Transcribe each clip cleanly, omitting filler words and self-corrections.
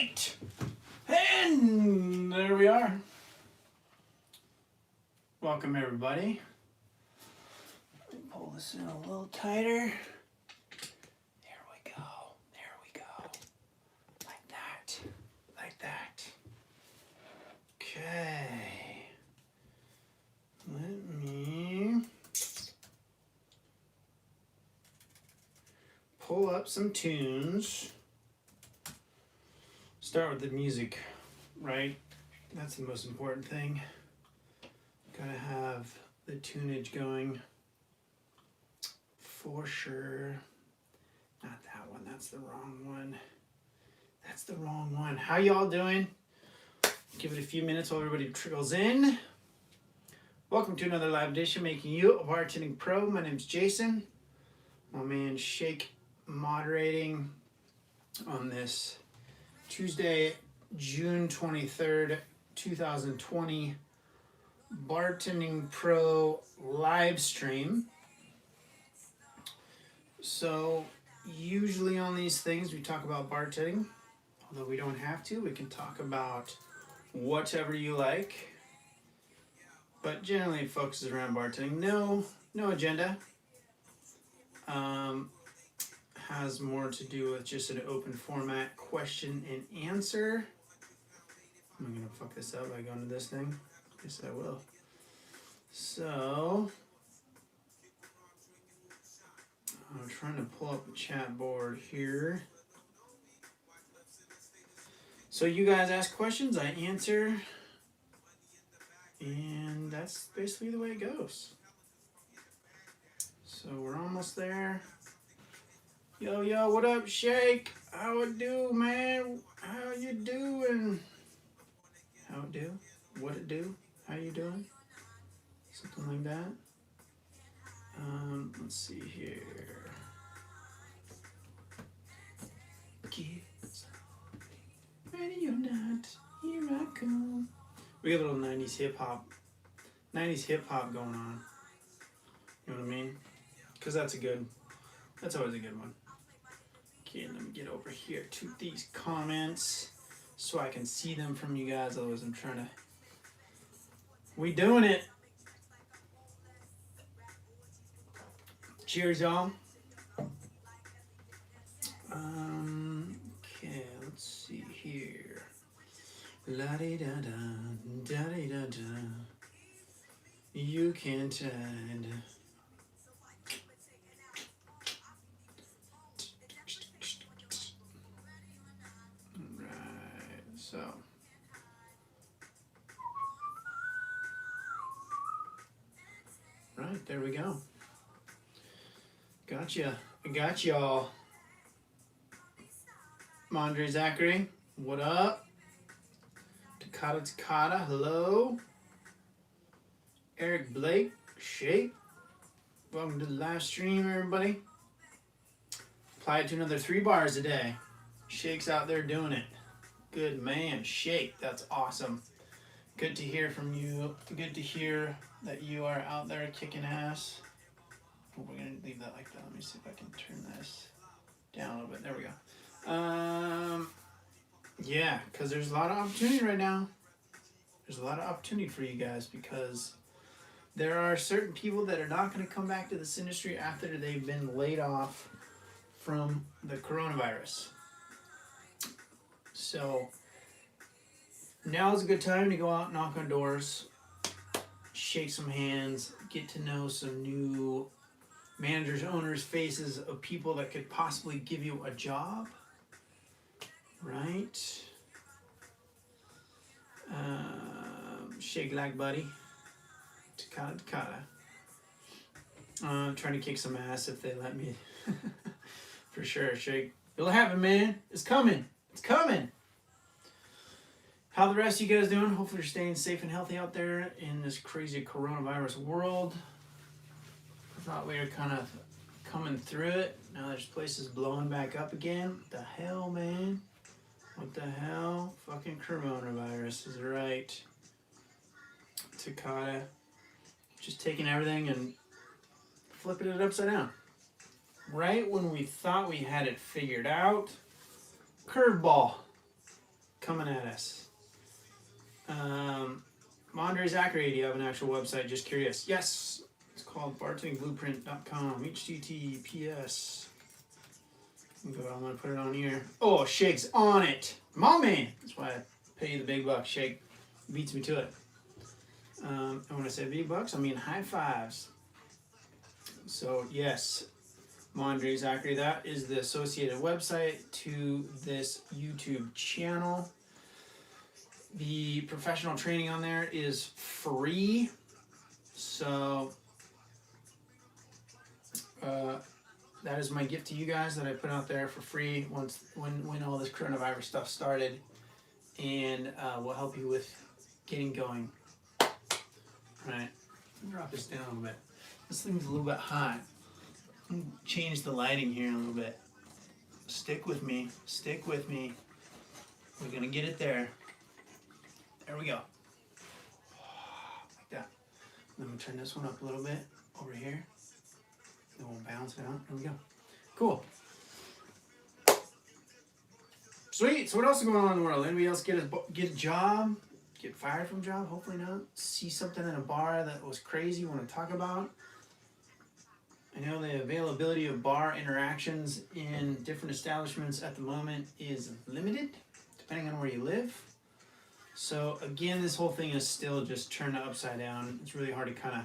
right. And there we are. Welcome, everybody. Let me pull this in a little tighter. There we go. There we go. Like that. Like that. Okay. Let me pull up some tunes. Start with the music, right? That's the most important thing. Gotta have the tunage going for sure. Not that one, that's the wrong one. That's the wrong one. How y'all doing? Give it a few minutes while everybody trickles in. Welcome to another live edition, making you a bartending pro. My name's Jason. My man Shake moderating on this Tuesday, June 23rd, 2020 Bartending Pro live stream. So usually on these things we talk about bartending, although we don't have to. We can talk about whatever you like, but generally it focuses around bartending. No agenda. Has more to do with just an open format question and answer. Am I gonna fuck this up by going to this thing? Yes, I will. So I'm trying to pull up the chat board here. So you guys ask questions, I answer, and that's basically the way it goes. So we're almost there. Yo, what up, Shake? How it do, man? How you doing? How it do? What it do? How you doing? Something like that. Let's see here. Kids, ready or not, here I come. We got a little 90s hip hop. 90s hip hop going on. You know what I mean? Because that's always a good one. Okay, let me get over here to these comments so I can see them from you guys. Otherwise, I'm trying to. We doing it. Cheers, y'all. Okay, let's see here. La di da da, da di da da. You can't hide. So, right, there we go. Gotcha. I got y'all. Mondre Zachary, what up? Takata, hello. Eric Blake, Shake. Welcome to the live stream, everybody. Apply it to another 3 bars a day. Shake's out there doing it. Good man, Shake. That's awesome. Good to hear from you. Good to hear that you are out there kicking ass. Oh, we're going to leave that like that. Let me see if I can turn this down a little bit. There we go. Yeah, because there's a lot of opportunity right now. There's a lot of opportunity for you guys because there are certain people that are not going to come back to this industry after they've been laid off from the coronavirus. So now is a good time to go out and knock on doors, shake some hands, get to know some new managers, owners, faces of people that could possibly give you a job, right? Shake like buddy. Takata. I'm trying to kick some ass if they let me. For sure, Shake. It'll happen, man. It's coming. It's coming. How the rest of you guys doing? Hopefully you're staying safe and healthy out there in this crazy coronavirus world. I thought we were kind of coming through it. Now there's places blowing back up again. What the hell, man? What the hell? Fucking coronavirus is right. Takata. Just taking everything and flipping it upside down. Right when we thought we had it figured out, curveball. coming at us. Andre Zachary, do you have an actual website? Just curious. Yes, it's called bartendingblueprint.com. HTTPS. I'm going to put it on here. Oh, Shake's on it. My man. That's why I pay you the big bucks. Shake beats me to it. And when I say big bucks, I mean high fives. So, yes, Andre Zachary, that is the associated website to this YouTube channel. The professional training on there is free. So, that is my gift to you guys that I put out there for free when all this coronavirus stuff started, and will help you with getting going. All right, drop this down a little bit. This thing's a little bit hot. Change the lighting here a little bit. Stick with me. Stick with me. We're gonna get it there. There we go. Like that. Then we'll turn this one up a little bit over here. Then we'll bounce it out. There we go. Cool. Sweet. So what else is going on in the world? Anybody else get a job? Get fired from a job? Hopefully not. See something in a bar that was crazy you want to talk about? I know the availability of bar interactions in different establishments at the moment is limited, depending on where you live. So again, this whole thing is still just turned upside down. It's really hard to kind of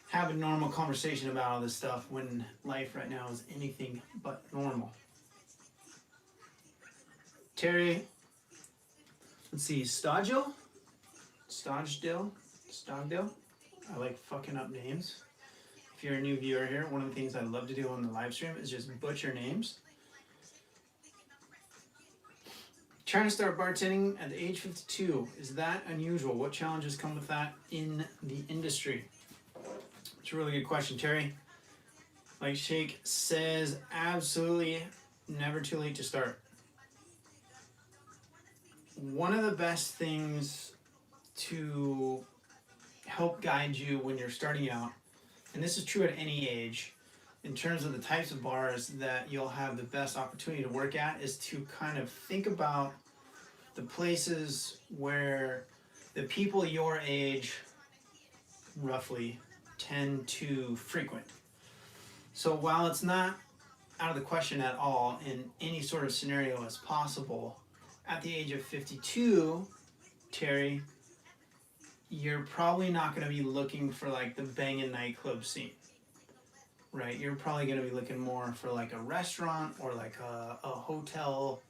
have a normal conversation about all this stuff when life right now is anything but normal. Terry, let's see, Stogdill? I like fucking up names. If you're a new viewer here, one of the things I love to do on the live stream is just butcher names. Trying to start bartending at the age 52. Is that unusual? What challenges come with that in the industry? It's a really good question, Terry. Like Shake says, absolutely never too late to start. One of the best things to help guide you when you're starting out, and this is true at any age, in terms of the types of bars that you'll have the best opportunity to work at, is to kind of think about the places where the people your age roughly tend to frequent. So while it's not out of the question at all in any sort of scenario as possible, at the age of 52, Terry, you're probably not going to be looking for like the banging nightclub scene, right? You're probably going to be looking more for like a restaurant or like a hotel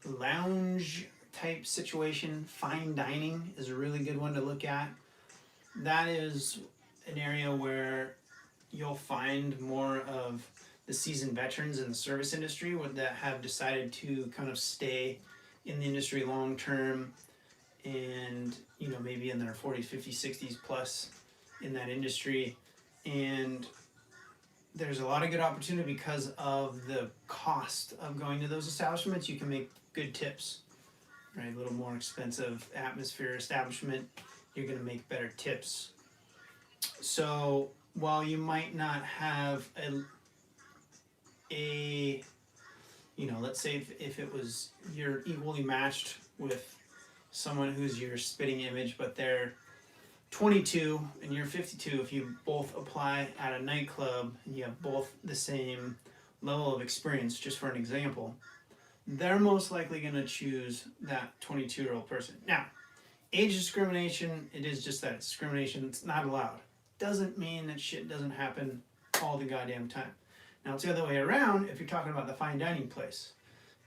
lounge type situation. Fine dining is a really good one to look at. That is an area where you'll find more of the seasoned veterans in the service industry that have decided to kind of stay in the industry long term, and you know, maybe in their 40s, 50s, 60s plus in that industry. And there's a lot of good opportunity because of the cost of going to those establishments. You can make good tips, right? A little more expensive atmosphere establishment, you're going to make better tips. So while you might not have a you know, let's say if it was you're equally matched with someone who's your spitting image, but they're 22 and you're 52, if you both apply at a nightclub and you have both the same level of experience, just for an example, they're most likely going to choose that 22-year-old person. Now, age discrimination, it is just that. It's discrimination. It's not allowed. Doesn't mean that shit doesn't happen all the goddamn time. Now, it's the other way around if you're talking about the fine dining place.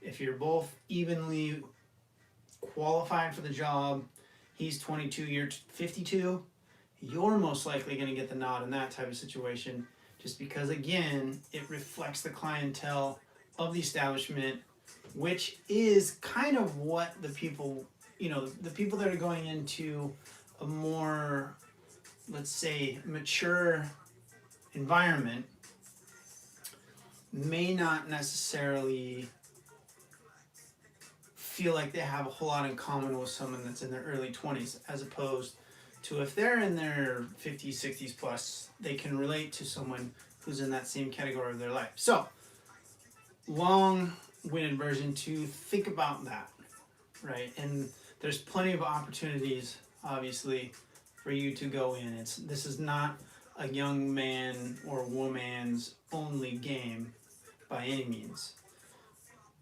If you're both evenly qualified for the job, he's 22, you're 52, you're most likely going to get the nod in that type of situation, just because, again, it reflects the clientele of the establishment, which is kind of what the people, you know, the people that are going into a more, let's say, mature environment may not necessarily feel like they have a whole lot in common with someone that's in their early 20s, as opposed to if they're in their 50s, 60s plus, they can relate to someone who's in that same category of their life. So, long-winded version to think about that, right? And there's plenty of opportunities, obviously, for you to go in. This is not a young man or woman's only game by any means.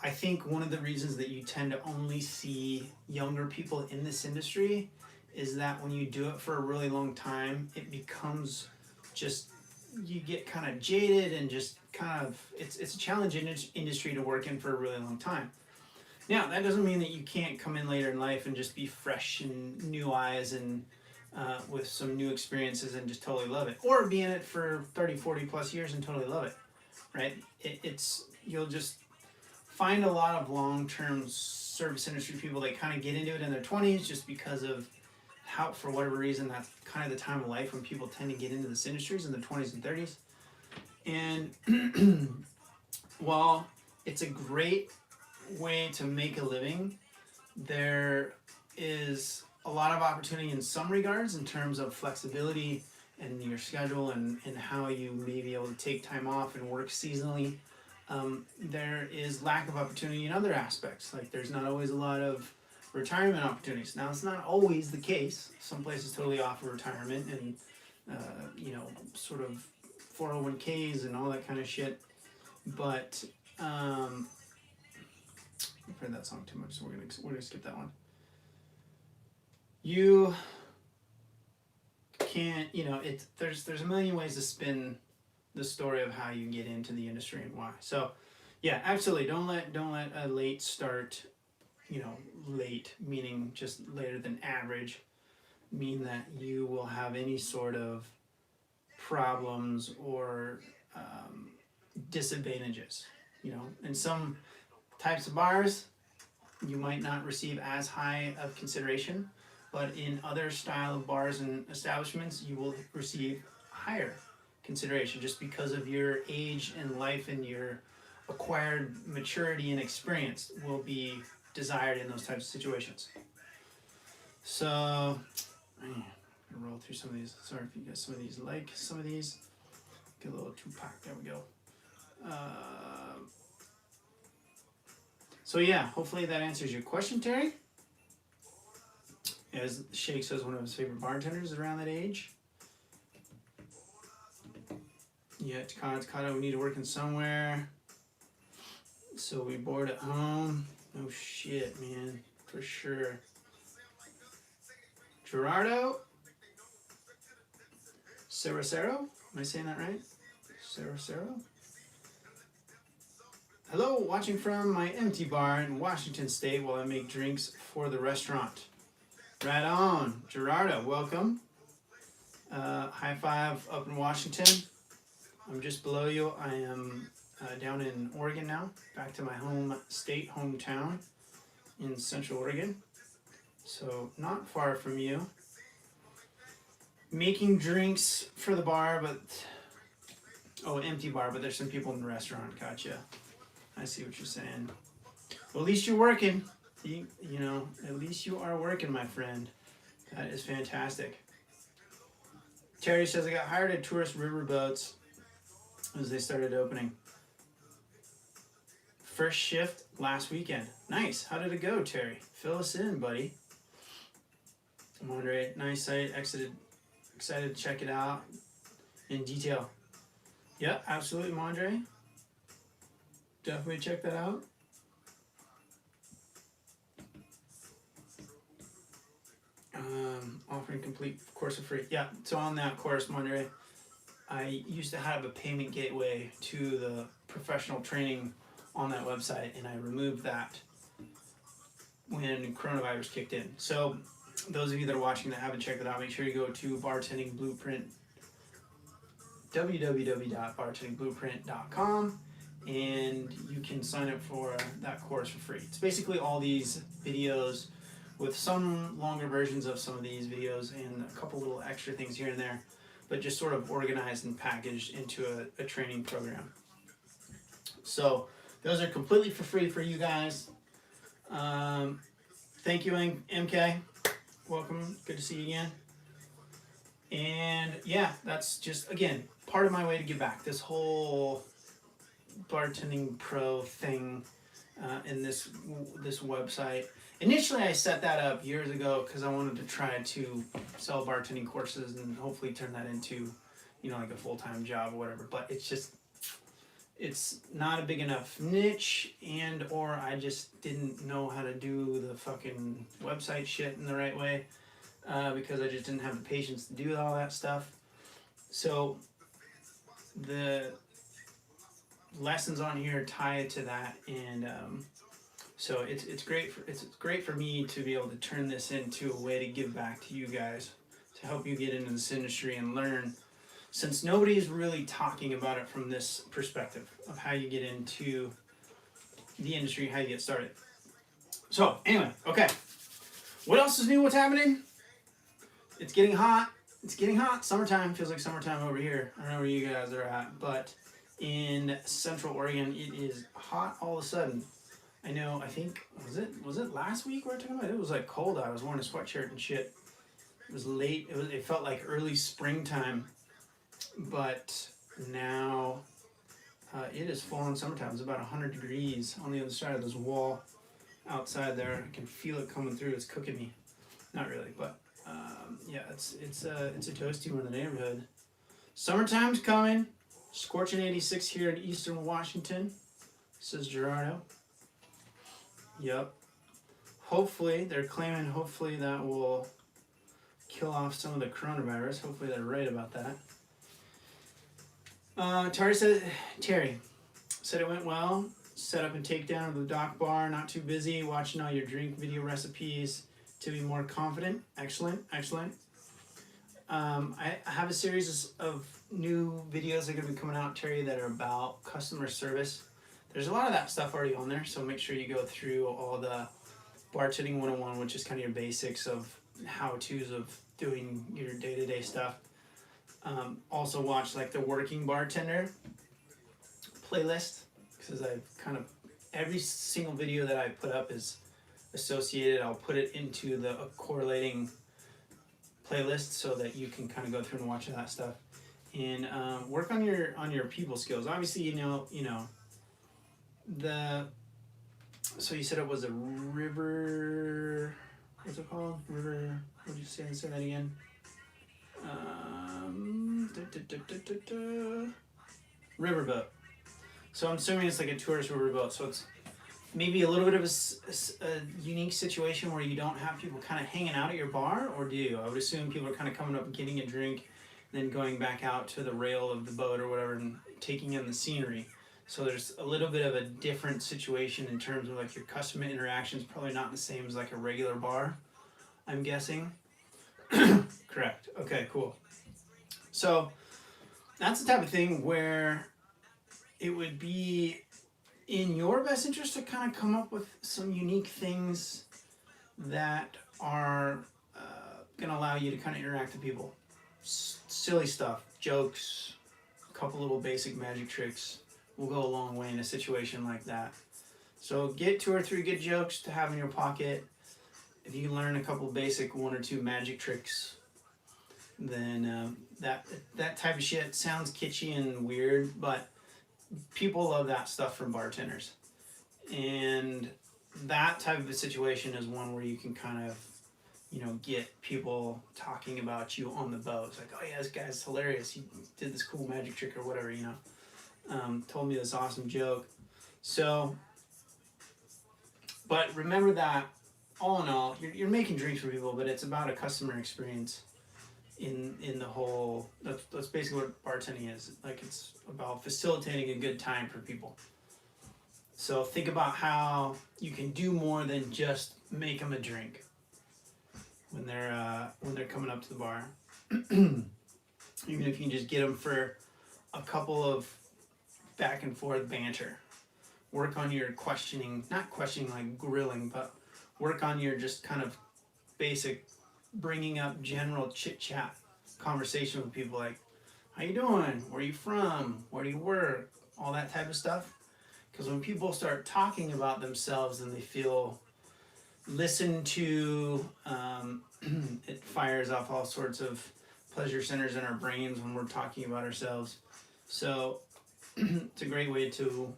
I think one of the reasons that you tend to only see younger people in this industry is that when you do it for a really long time, it becomes just, you get kind of jaded and just kind of, it's a challenging industry to work in for a really long time. Now, that doesn't mean that you can't come in later in life and just be fresh and new eyes and with some new experiences and just totally love it. Or be in it for 30, 40 plus years and totally love it, right? You'll just find a lot of long-term service industry people that kind of get into it in their 20s just because of how, for whatever reason, that's kind of the time of life when people tend to get into this industries in their 20s and 30s. And while it's a great way to make a living, there is a lot of opportunity in some regards in terms of flexibility and your schedule and how you may be able to take time off and work seasonally. There is lack of opportunity in other aspects. Like there's not always a lot of retirement opportunities. Now, it's not always the case. Some places totally offer retirement and, sort of 401ks and all that kind of shit. But I've heard that song too much, so we're gonna skip that one. You can't, there's a million ways to spin the story of how you get into the industry and why. So, yeah, absolutely. Don't let a late start, late meaning just later than average, mean that you will have any sort of problems or disadvantages. In some types of bars, you might not receive as high of consideration, but in other style of bars and establishments, you will receive higher consideration just because of your age and life and your acquired maturity and experience will be desired in those types of situations. So, I'm gonna roll through some of these. Sorry if you guys some of these. Get a little Tupac. There we go. So yeah, hopefully that answers your question, Terry. As Shake says, one of his favorite bartenders is around that age. Yeah, Takata, we need to work in somewhere. So we board at home. No shit, man. For sure. Gerardo? Saracero? Am I saying that right? Saracero? Hello, watching from my empty bar in Washington State while I make drinks for the restaurant. Right on. Gerardo, welcome. High five up in Washington. I'm just below you. I am down in Oregon now, back to my hometown in Central Oregon. So not far from you. Making drinks for the bar, empty bar, but there's some people in the restaurant. Gotcha. I see what you're saying. Well, at least you're working. At least you are working, my friend. That is fantastic. Terry says, I got hired at tourist riverboats as they started opening. First shift last weekend. Nice. How did it go, Terry? Fill us in, buddy. Andre, nice site. Excited to check it out in detail. Yeah, absolutely, Andre. Definitely check that out. Offering complete course for free. Yeah, so on that course, Andre, I used to have a payment gateway to the professional training on that website, and I removed that when coronavirus kicked in. So those of you that are watching that haven't checked it out, make sure you go to Bartending Blueprint, www.bartendingblueprint.com, and you can sign up for that course for free. It's basically all these videos with some longer versions of some of these videos and a couple little extra things here and there, but just sort of organized and packaged into a training program. So those are completely for free for you guys. Thank you, MK. Welcome. Good to see you again. And yeah, that's just, again, part of my way to give back. This whole bartending pro thing in this website. Initially, I set that up years ago because I wanted to try to sell bartending courses and hopefully turn that into, you know, like a full-time job or whatever. But it's not a big enough niche, and or I just didn't know how to do the fucking website shit in the right way, because I just didn't have the patience to do all that stuff. So the lessons on here tie to that, and so it's great for me to be able to turn this into a way to give back to you guys, to help you get into this industry and learn, since nobody's really talking about it from this perspective of how you get into the industry, how you get started. So anyway, okay, what else is new? What's happening? It's getting hot. It's getting hot. Summertime feels like summertime over here. I don't know where you guys are at, but in Central Oregon, it is hot all of a sudden. I know, I think, was it last week we were talking about? It was like cold out. I was wearing a sweatshirt and shit. It was late. It felt like early springtime, but now it is full on summertime. It's about 100 degrees on the other side of this wall outside there. I can feel it coming through. It's cooking me. Not really, but yeah, it's a toasty one in the neighborhood. Summertime's coming. Scorching 86 here in Eastern Washington, says Gerardo. Yep. Hopefully, they're claiming hopefully that will kill off some of the coronavirus. Hopefully they're right about that. Terry said it went well. Set up and take down of the dock bar. Not too busy. Watching all your drink video recipes to be more confident. Excellent, excellent. I have a series of new videos that are going to be coming out, Terry, that are about customer service. There's a lot of that stuff already on there, so make sure you go through all the Bartending 101, which is kind of your basics of how-tos of doing your day-to-day stuff. Also watch like the Working Bartender playlist, because I've kind of, every single video that I put up is associated. I'll put it into the correlating playlist so that you can kind of go through and watch that stuff. And work on your people skills. Obviously, you know so you said it was a river, what's it called? River, what did you say? Say that again. Riverboat. So I'm assuming it's like a tourist riverboat. So it's maybe a little bit of a unique situation where you don't have people kind of hanging out at your bar, or do you? I would assume people are kind of coming up and getting a drink, then going back out to the rail of the boat or whatever and taking in the scenery. So there's a little bit of a different situation in terms of like your customer interactions, probably not the same as like a regular bar, I'm guessing. Correct. Okay, cool. So that's the type of thing where it would be in your best interest to kind of come up with some unique things that are going to allow you to kind of interact with people. Silly stuff, jokes, a couple little basic magic tricks will go a long way in a situation like that. So get 2 or 3 good jokes to have in your pocket. If you can learn a couple basic 1 or 2 magic tricks, then that type of shit sounds kitschy and weird, but people love that stuff from bartenders. And that type of a situation is one where you can kind of, you know, get people talking about you on the boat. It's like, oh yeah, this guy's hilarious. He did this cool magic trick or whatever, you know. Told me this awesome joke. So, but remember that all in all, you're making drinks for people, but it's about a customer experience in the whole, that's basically what bartending is. Like, it's about facilitating a good time for people. So think about how you can do more than just make them a drink when they're coming up to the bar. Even if you can just get them for a couple of back and forth banter. Work on your questioning, not questioning like grilling, but work on your just kind of basic bringing up general chit chat conversation with people, like, how you doing? Where are you from? Where do you work? All that type of stuff. Because when people start talking about themselves and they feel listened to, it fires off all sorts of pleasure centers in our brains when we're talking about ourselves. So it's a great way to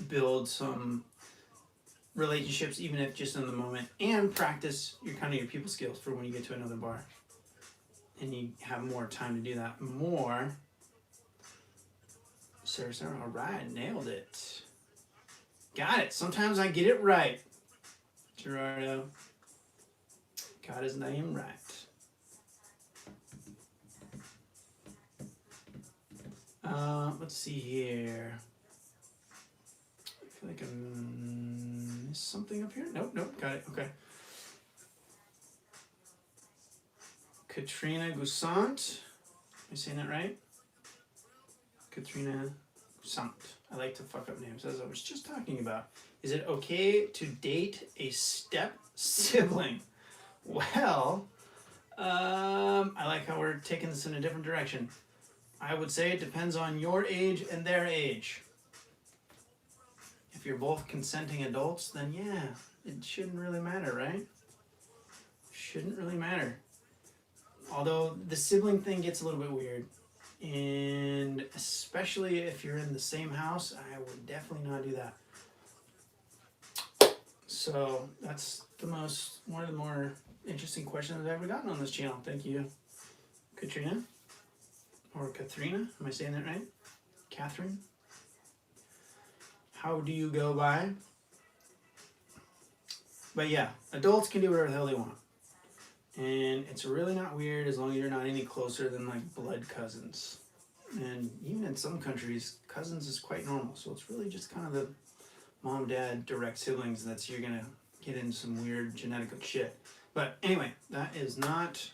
build some relationships, even if just in the moment, and practice your kind of your people skills for when you get to another bar and you have more time to do that. More. Sarah, all right, nailed it. Got it. Sometimes I get it right. Gerardo got his name right. Let's see here. I feel like I missed something up here. Nope, got it. Okay. Katrina Gusant. Am I saying that right? Katrina Gusant. I like to fuck up names, as I was just talking about. Is it okay to date a step-sibling? Well, I like how we're taking this in a different direction. I would say it depends on your age and their age. If you're both consenting adults, then yeah, it shouldn't really matter, right? Shouldn't really matter. Although the sibling thing gets a little bit weird. And especially if you're in the same house, I would definitely not do that. So that's one of the more interesting questions I've ever gotten on this channel. Thank you, Katrina. Or Katharina, am I saying that right? Catherine? How do you go by? But yeah, adults can do whatever the hell they want. And it's really not weird as long as you're not any closer than like blood cousins. And even in some countries, cousins is quite normal. So it's really just kind of the mom, dad, direct siblings that's you're going to get into some weird genetic shit. But anyway, that is not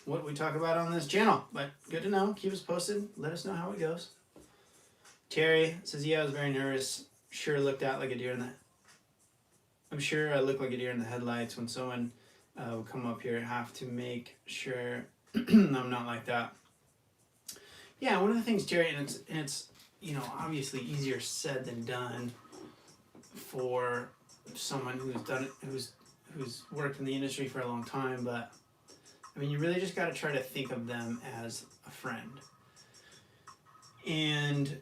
what we talk about on this channel, but good to know. Keep us posted. Let us know how it goes. Terry says, yeah, I was very nervous. Sure looked out like a deer in the... I'm sure I look like a deer in the headlights when someone would come up here. I have to make sure I'm not like that. Yeah, one of the things, Terry, and it's you know, obviously easier said than done for someone who's done it, who's worked in the industry for a long time, but I mean, you really just got to try to think of them as a friend. And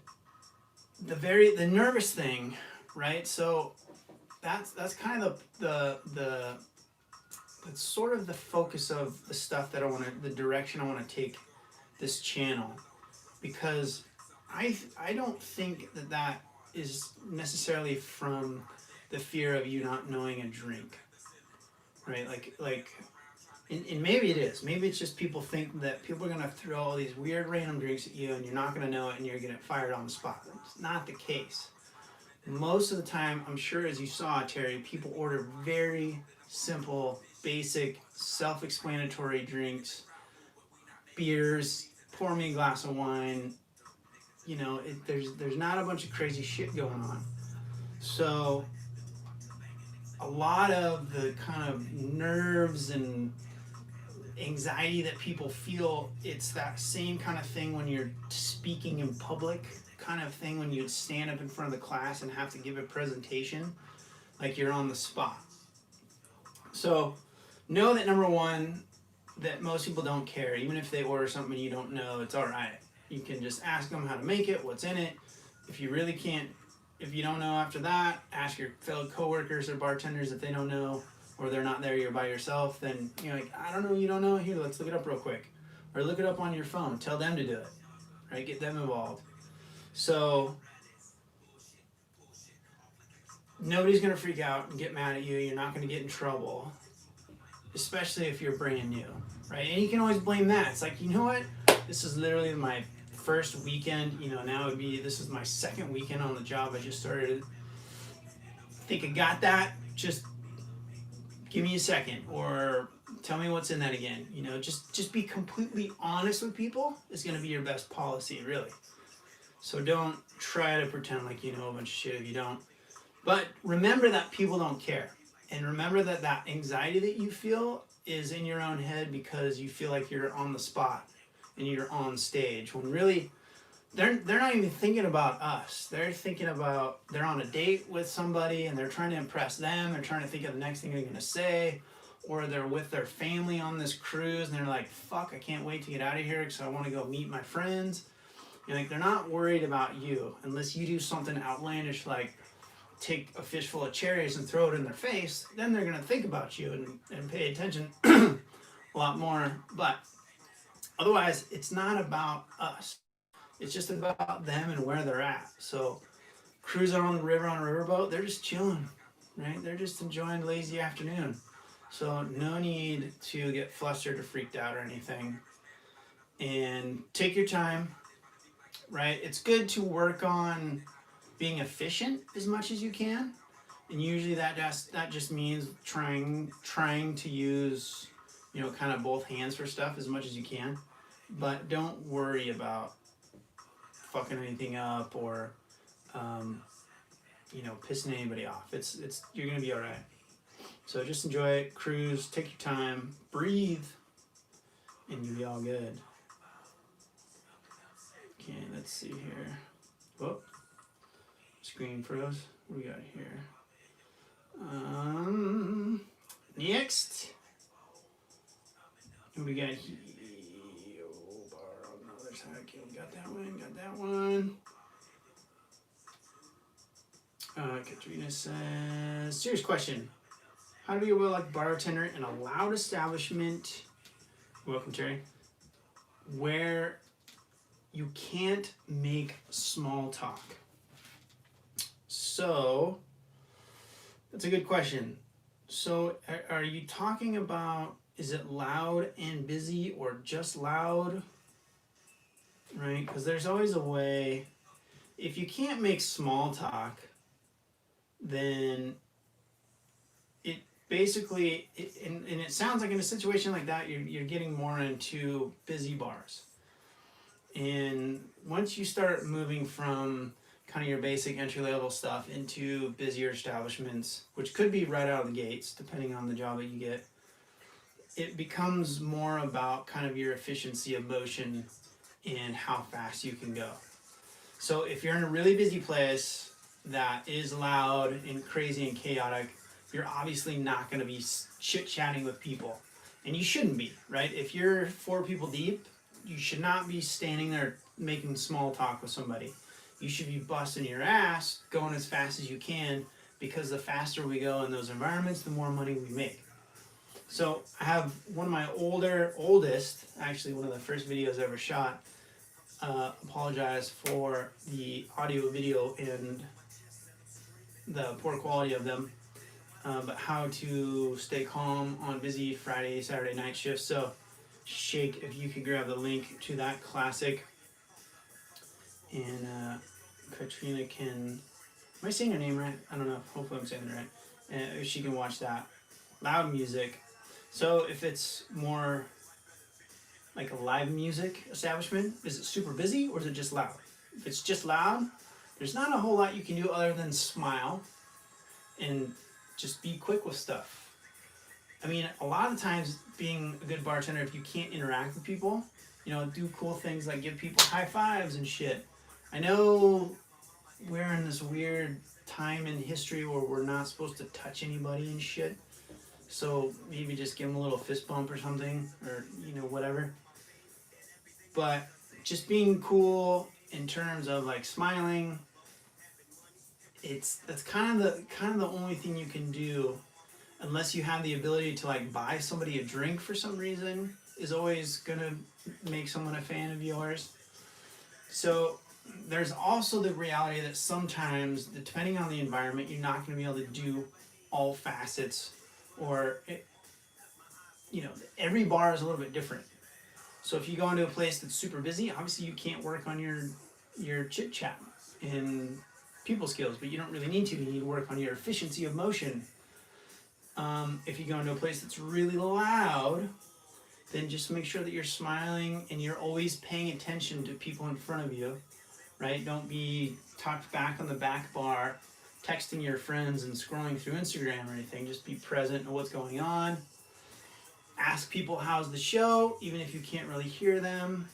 the nervous thing, right? So that's kind of that's sort of the focus of the stuff that the direction I want to take this channel, because I don't think that is necessarily from the fear of you not knowing a drink, right? And maybe it is. Maybe it's just people think that people are going to throw all these weird random drinks at you and you're not going to know it and you're going to get fired on the spot. It's not the case. Most of the time, I'm sure as you saw, Terry, people order very simple, basic, self-explanatory drinks, beers, pour me a glass of wine. You know, there's not a bunch of crazy shit going on. So a lot of the kind of nerves and anxiety that people feel, it's that same kind of thing when you're speaking in public, kind of thing when you stand up in front of the class and have to give a presentation, like you're on the spot. So know that number one, that most people don't care. Even if they order something you don't know, it's all right. You can just ask them how to make it, what's in it. If you really can't, if you don't know after that, ask your fellow coworkers or bartenders if they don't know, or they're not there, you're by yourself, then you're like, I don't know, you don't know, here, let's look it up real quick. Or look it up on your phone, tell them to do it, right? Get them involved. So nobody's gonna freak out and get mad at you, you're not gonna get in trouble, especially if you're brand new, right? And you can always blame that. It's like, you know what? This is literally my first weekend, you know, now this is my second weekend on the job. I just started. Think I got that? Just give me a second, or tell me what's in that again. You know, just be completely honest with people is going to be your best policy, really. So don't try to pretend like you know a bunch of shit if you don't. But remember that people don't care. And remember that that anxiety that you feel is in your own head because you feel like you're on the spot and you're on stage, when really they're not even thinking about us. They're thinking about, they're on a date with somebody and they're trying to impress them. They're trying to think of the next thing they're going to say, or they're with their family on this cruise and they're like, fuck, I can't wait to get out of here because I want to go meet my friends. And like, they're not worried about you unless you do something outlandish like take a fistful of cherries and throw it in their face, then they're going to think about you and pay attention a lot more. But otherwise, it's not about us. It's just about them and where they're at. So cruising on the river on a riverboat, they're just chilling, right? They're just enjoying a lazy afternoon. So no need to get flustered or freaked out or anything. And take your time, right? It's good to work on being efficient as much as you can. And usually that just means trying to use, you know, kind of both hands for stuff as much as you can. But don't worry about fucking anything up or, you know, pissing anybody off. You're gonna be all right. So just enjoy it, cruise, take your time, breathe, and you'll be all good. Okay, let's see here. Whoop, screen froze. What do we got here? Next, we got here. On the other side. Okay, we got that one. Katrina says, serious question. How do you be like bartender in a loud establishment? Welcome, Terry. Where you can't make small talk. So, that's a good question. So, are you talking about, is it loud and busy or just loud? Right? Because there's always a way. If you can't make small talk, then it basically, and it sounds like in a situation like that, you're getting more into busy bars. And once you start moving from kind of your basic entry-level stuff into busier establishments, which could be right out of the gates, depending on the job that you get, it becomes more about kind of your efficiency of motion and how fast you can go. So if you're in a really busy place that is loud and crazy and chaotic, you're obviously not going to be chit-chatting with people. And you shouldn't be, right? If you're 4 people deep, you should not be standing there making small talk with somebody. You should be busting your ass, going as fast as you can, because the faster we go in those environments, the more money we make. So I have one of my oldest, actually one of the first videos I ever shot. Apologize for the audio, video, and the poor quality of them. But how to stay calm on busy Friday, Saturday night shifts. So Shake, if you could grab the link to that classic. And Katrina can, am I saying her name right? I don't know, hopefully I'm saying it right. If she can watch that. Loud music. So if it's more like a live music establishment, is it super busy or is it just loud? If it's just loud, there's not a whole lot you can do other than smile and just be quick with stuff. I mean, a lot of times being a good bartender, if you can't interact with people, you know, do cool things like give people high fives and shit. I know we're in this weird time in history where we're not supposed to touch anybody and shit. So maybe just give them a little fist bump or something, or, you know, whatever. But just being cool in terms of like smiling, that's kind of the only thing you can do, unless you have the ability to like buy somebody a drink for some reason, is always gonna make someone a fan of yours. So there's also the reality that sometimes, depending on the environment, you're not gonna be able to do all facets, or you know, every bar is a little bit different. So if you go into a place that's super busy, obviously you can't work on your chit chat and people skills, but you don't really need to. You need to work on your efficiency of motion. If you go into a place that's really loud, then just make sure that you're smiling and you're always paying attention to people in front of you, right? Don't be tucked back on the back bar, texting your friends and scrolling through Instagram or anything. Just be present in what's going on. Ask people how's the show, even if you can't really hear them.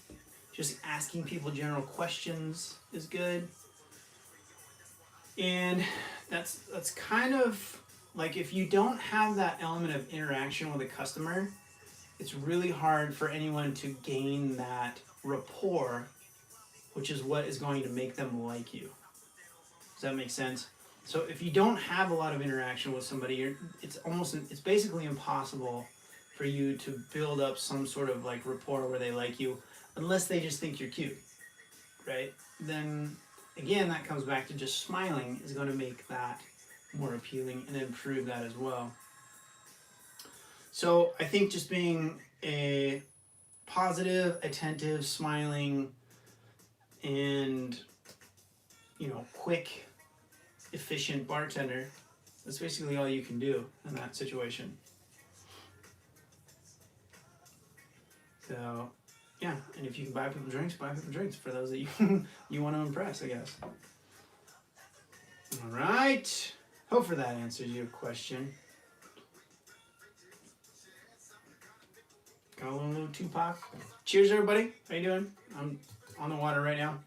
Just asking people general questions is good. And that's kind of like, if you don't have that element of interaction with a customer, it's really hard for anyone to gain that rapport, which is what is going to make them like you. Does that make sense? So if you don't have a lot of interaction with somebody, it's basically impossible for you to build up some sort of like rapport where they like you, unless they just think you're cute, right? Then again, that comes back to just smiling is going to make that more appealing and improve that as well. So I think just being a positive, attentive, smiling, and quick, efficient bartender, that's basically all you can do in that situation. So yeah, and if you can buy people drinks for those that you want to impress, I guess. All right, hopefully that answers your question. Got a little Tupac. Cheers, everybody. How you doing? I'm on the water right now.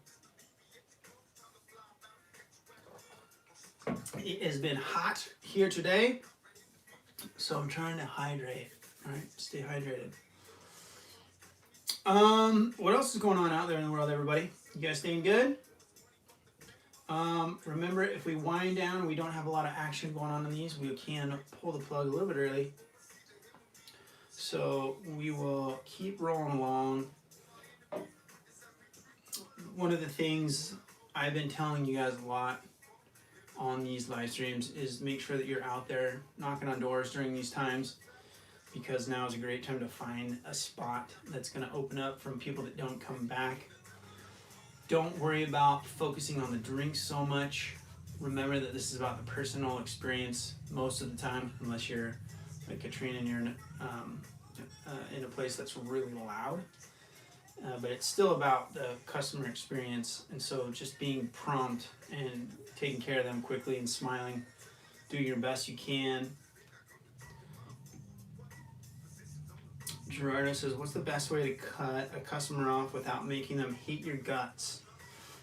It has been hot here today, so I'm trying to hydrate. All right, stay hydrated. What else is going on out there in the world, everybody? You guys staying good? Remember, if we wind down, we don't have a lot of action going on in these, we can pull the plug a little bit early. So we will keep rolling along. One of the things I've been telling you guys a lot on these live streams is make sure that you're out there knocking on doors during these times, because now is a great time to find a spot that's going to open up from people that don't come back. Don't worry about focusing on the drinks so much. Remember that this is about the personal experience most of the time, unless you're like Katrina and you're in a place that's really loud. But it's still about the customer experience, and so just being prompt and taking care of them quickly and smiling, doing your best you can. Gerardo says, what's the best way to cut a customer off without making them hate your guts?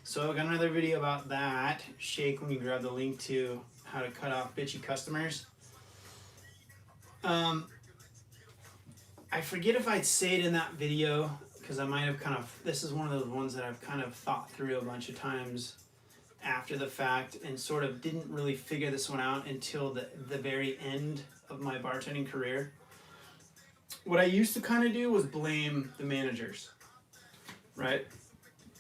So I've got another video about that. Shake when you grab the link to how to cut off bitchy customers. I forget if I'd say it in that video, because I might have this is one of those ones that I've kind of thought through a bunch of times after the fact and sort of didn't really figure this one out until the very end of my bartending career. What I used to kind of do was blame the managers, right?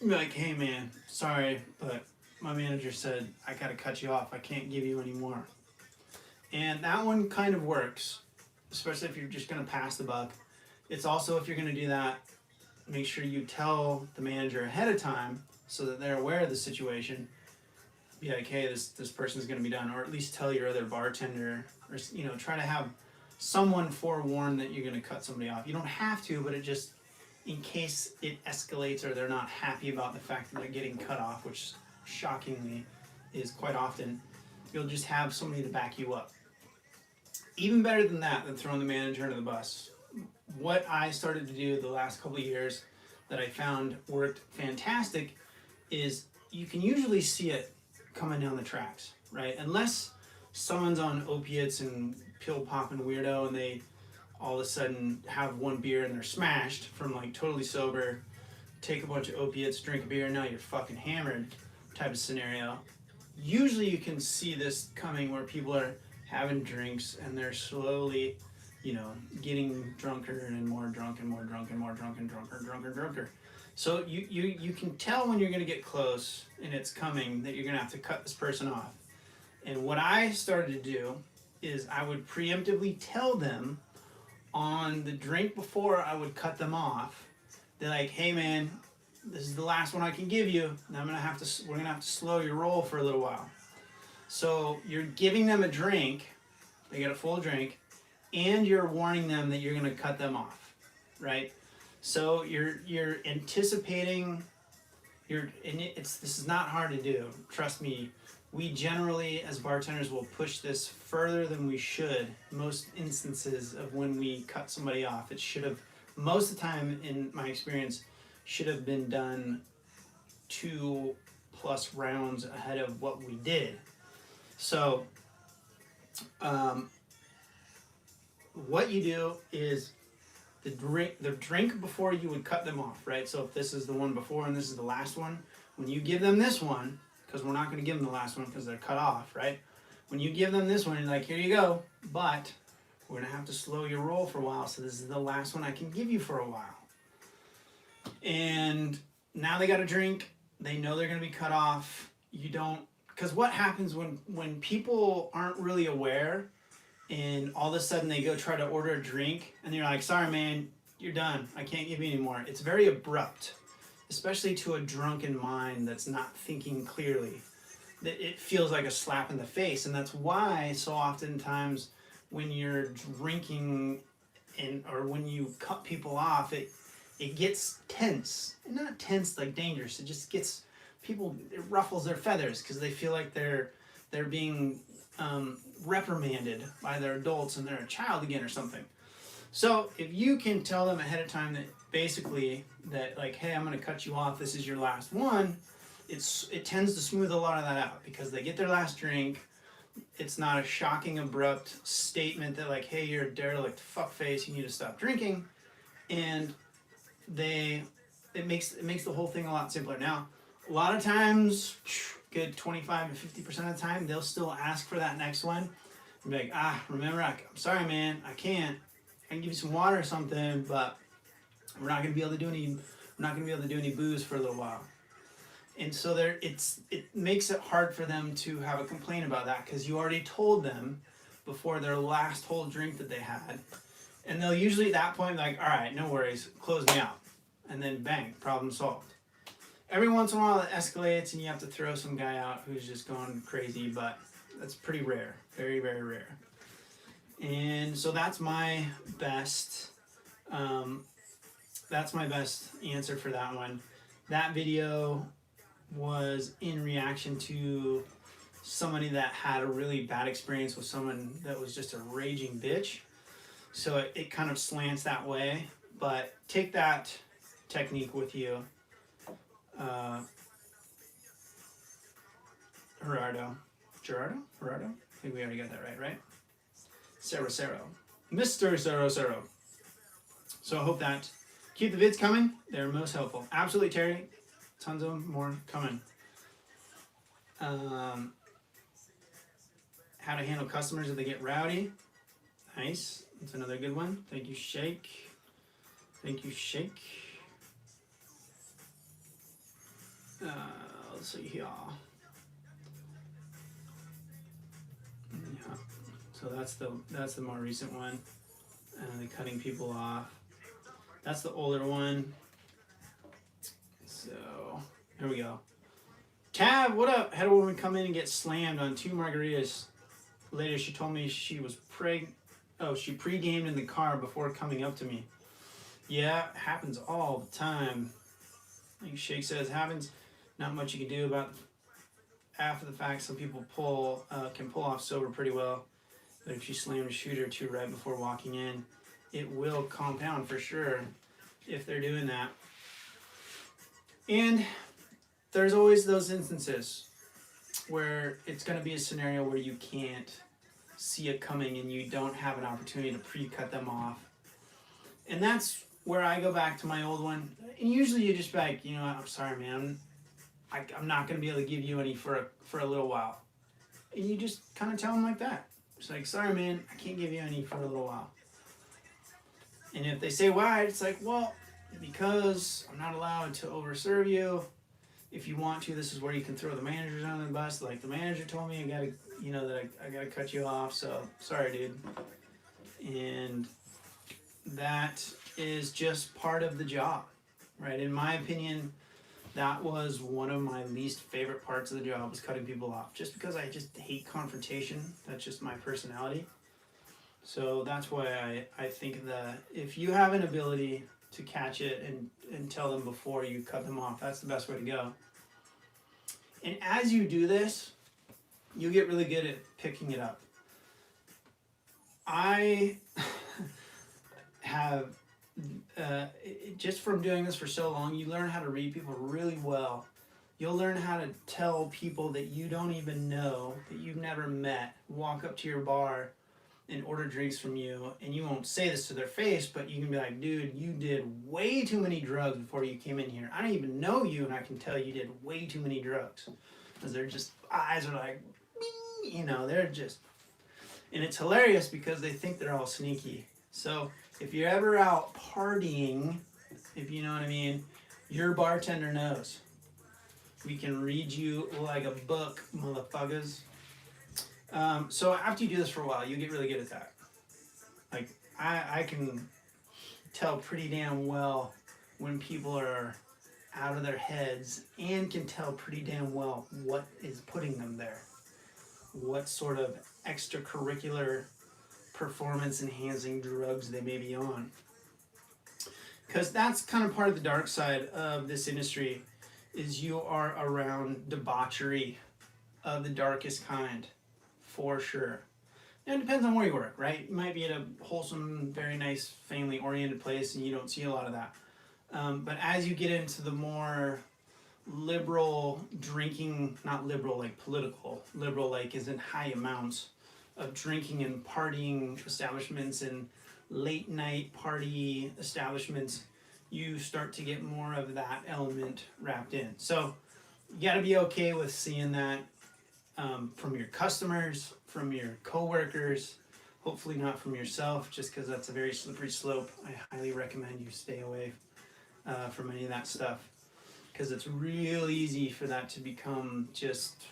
Be like, hey man, sorry, but my manager said I gotta cut you off. I can't give you any more. And that one kind of works, especially if you're just gonna pass the buck. It's also, if you're gonna do that, make sure you tell the manager ahead of time so that they're aware of the situation. Be like, hey, this person's gonna be done, or at least tell your other bartender, or try to have someone forewarned that you're gonna cut somebody off. You don't have to, but it just, in case it escalates or they're not happy about the fact that they're getting cut off, which shockingly is quite often, you'll just have somebody to back you up. Even better than that, than throwing the manager under the bus. What I started to do the last couple of years that I found worked fantastic is you can usually see it coming down the tracks, right? Unless someone's on opiates and pill popping weirdo and they all of a sudden have one beer and they're smashed from like totally sober, take a bunch of opiates, drink a beer, and now you're fucking hammered type of scenario. Usually you can see this coming where people are having drinks and they're slowly, getting drunker and more drunk and more drunk and more drunk and drunker. So you can tell when you're going to get close and it's coming that you're going to have to cut this person off. And what I started to do is I would preemptively tell them on the drink before I would cut them off. They're like, hey man, this is the last one I can give you. And we're gonna have to slow your roll for a little while. So you're giving them a drink, they get a full drink, and you're warning them that you're gonna cut them off, right? So you're anticipating, this is not hard to do, trust me. We generally, as bartenders, will push this further than we should. Most instances of when we cut somebody off, it should have, most of the time in my experience, should have been done 2+ rounds ahead of what we did. So, what you do is the drink before you would cut them off, right? So if this is the one before and this is the last one, when you give them this one, because we're not going to give them the last one because they're cut off, right? When you give them this one, you're like, here you go, but we're going to have to slow your roll for a while, so this is the last one I can give you for a while. And now they got a drink. They know they're going to be cut off. You don't, because what happens when people aren't really aware and all of a sudden they go try to order a drink and you're like, sorry man, you're done. I can't give you any more. It's very abrupt, especially to a drunken mind that's not thinking clearly. That it feels like a slap in the face. And that's why so oftentimes when you're drinking or when you cut people off, it gets tense. Not tense like dangerous. It just gets people, it ruffles their feathers because they feel like they're being reprimanded by their adults and they're a child again or something. So if you can tell them ahead of time that basically that like, hey, I'm going to cut you off, this is your last one, it tends to smooth a lot of that out because they get their last drink. It's not a shocking, abrupt statement that like, hey, you're a derelict fuckface, you need to stop drinking. And it makes the whole thing a lot simpler. Now, a lot of times, good 25 to 50% of the time, they'll still ask for that next one. And be like, remember, I'm sorry, man, I can't. I can give you some water or something, but we're not gonna be able to do any booze for a little while. And so it makes it hard for them to have a complaint about that because you already told them before their last whole drink that they had. And they'll usually at that point be like, all right, no worries, close me out. And then bang, problem solved. Every once in a while it escalates and you have to throw some guy out who's just going crazy, but that's pretty rare, very, very rare. And so that's my best answer for that one. That video was in reaction to somebody that had a really bad experience with someone that was just a raging bitch. So it kind of slants that way, but take that technique with you. Gerardo? I think we already got that right? Cero. Mr. Cero. So I hope that, keep the vids coming. They're most helpful. Absolutely, Terry. Tons of them more coming. How to handle customers if they get rowdy. Nice. That's another good one. Thank you, Shake. Let's see here. Yeah. So that's the more recent one. The cutting people off. That's the older one. So here we go. Tab, what up? Had a woman come in and get slammed on 2 margaritas. Later, she told me she was she pre-gamed in the car before coming up to me. Yeah, it happens all the time. Like Shake says, happens. Not much you can do about after the fact. Some people can pull off sober pretty well, but if you slam a shooter or two right before walking in, it will compound for sure if they're doing that. And there's always those instances where it's going to be a scenario where you can't see it coming and you don't have an opportunity to pre-cut them off. And that's where I go back to my old one. And usually you just be like, you know what, I'm sorry, man. I'm not going to be able to give you any for a little while. And you just kind of tell them like that. It's like, sorry, man, I can't give you any for a little while. And if they say why, it's like, well, because I'm not allowed to overserve you. If you want to, this is where you can throw the managers on the bus. Like the manager told me I gotta cut you off, so sorry, dude. And that is just part of the job, right? In my opinion, that was one of my least favorite parts of the job, was cutting people off, just because I just hate confrontation. That's just my personality. So that's why I think that if you have an ability to catch it and tell them before you cut them off, that's the best way to go. And as you do this, you get really good at picking it up. I have, just from doing this for so long, you learn how to read people really well. You'll learn how to tell people that you don't even know, that you've never met, walk up to your bar and order drinks from you, and you won't say this to their face, but you can be like, dude, you did way too many drugs before you came in here. I don't even know you, and I can tell you did way too many drugs. because they're just, eyes are like, bing, you know, they're just, and it's hilarious because they think they're all sneaky. So if you're ever out partying, if you know what I mean, your bartender knows. We can read you like a book, motherfuckers. So after you do this for a while, you get really good at that. Like, I can tell pretty damn well when people are out of their heads, and can tell pretty damn well what is putting them there. What sort of extracurricular performance enhancing drugs they may be on. Because that's kind of part of the dark side of this industry, is you are around debauchery of the darkest kind, for sure. Now, it depends on where you work, right? You might be at a wholesome, very nice, family-oriented place and you don't see a lot of that. But as you get into the more liberal drinking, not liberal like political, liberal like is in high amounts of drinking and partying establishments and late night party establishments, you start to get more of that element wrapped in. So you got to be okay with seeing that from your customers, from your coworkers, hopefully not from yourself, just because that's a very slippery slope. I highly recommend you stay away from any of that stuff, because it's real easy for that to become just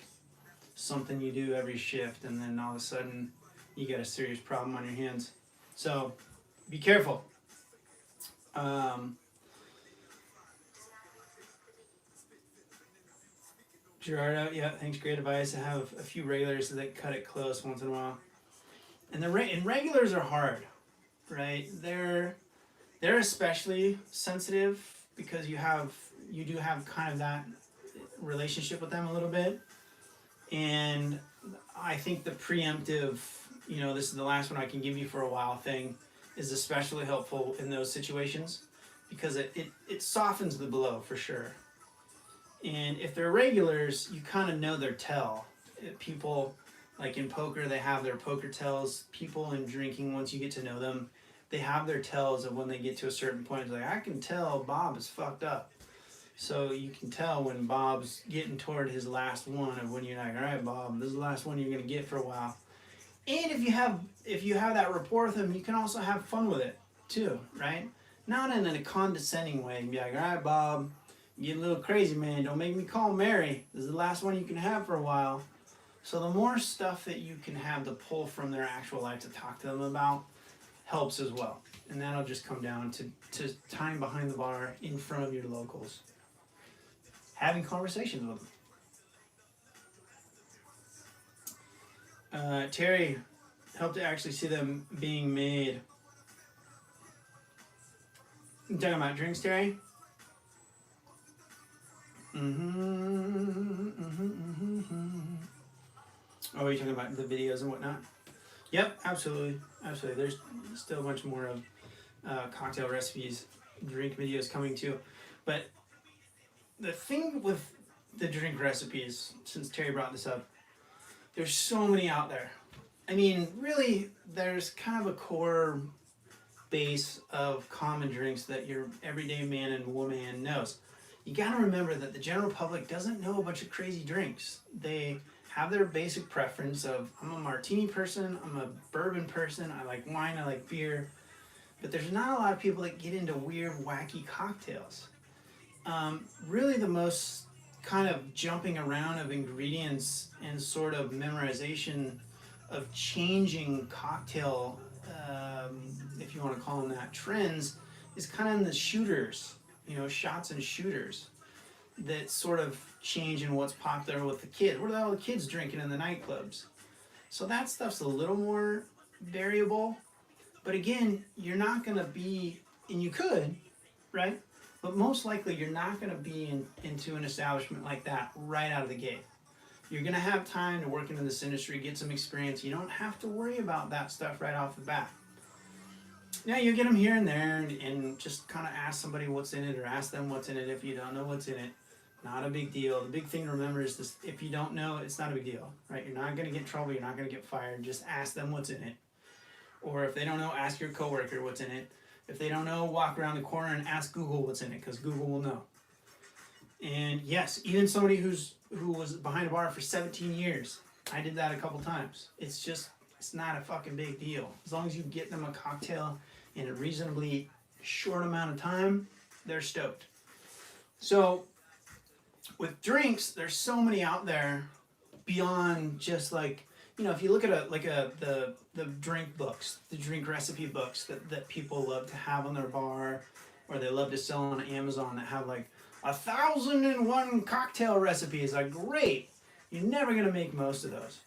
something you do every shift, and then all of a sudden you got a serious problem on your hands. So be careful. Gerardo, yeah, thanks, great advice. I have a few regulars that cut it close once in a while. And and regulars are hard, right? They're especially sensitive because you do have kind of that relationship with them a little bit. And I think the preemptive, you know, this is the last one I can give you for a while thing, is especially helpful in those situations, because it softens the blow for sure. And if they're regulars, you kind of know their tell. People, like in poker, they have their poker tells. People in drinking, once you get to know them, they have their tells of when they get to a certain point. It's like, I can tell Bob is fucked up. So you can tell when Bob's getting toward his last one, of when you're like, all right, Bob, this is the last one you're going to get for a while. And if you have that rapport with him, you can also have fun with it too, right? Not in a condescending way. And be like, all right, Bob, you get a little crazy, man. Don't make me call Mary. This is the last one you can have for a while. So the more stuff that you can have to pull from their actual life to talk to them about helps as well. And that'll just come down to time behind the bar in front of your locals. Having conversations with them. Terry, helped to actually see them being made. You talking about drinks, Terry? Oh, are you talking about the videos and whatnot? Yep, absolutely. Absolutely. There's still a bunch more of cocktail recipes, drink videos coming too. But the thing with the drink recipes, since Terry brought this up, there's so many out there. I mean, really, there's kind of a core base of common drinks that your everyday man and woman knows. You gotta remember that the general public doesn't know a bunch of crazy drinks. They have their basic preference of, I'm a martini person, I'm a bourbon person, I like wine, I like beer. But there's not a lot of people that get into weird, wacky cocktails. Really the most kind of jumping around of ingredients and sort of memorization of changing cocktail, if you want to call them that, trends, is kind of in the shooters, you know, shots and shooters that sort of change in what's popular with the kids. What are all the kids drinking in the nightclubs? So that stuff's a little more variable. But again, you're not going to be, and you could, right? But most likely you're not going to be into an establishment like that right out of the gate. You're going to have time to work into this industry, get some experience. You don't have to worry about that stuff right off the bat. Now, you get them here and there and just kind of ask somebody what's in it, or ask them what's in it if you don't know what's in it. Not a big deal. The big thing to remember is this: if you don't know, it's not a big deal, right? You're not going to get in trouble. You're not going to get fired. Just ask them what's in it. Or if they don't know, ask your coworker what's in it. If they don't know, walk around the corner and ask Google what's in it, because Google will know. And yes, even somebody who was behind a bar for 17 years, I did that a couple times. It's not a fucking big deal. As long as you get them a cocktail in a reasonably short amount of time, they're stoked. So with drinks, there's so many out there beyond just like, you know, if you look at the drink books, the drink recipe books that people love to have on their bar, or they love to sell on Amazon, that have like 1,001 cocktail recipes. Like, great, you're never gonna make most of those.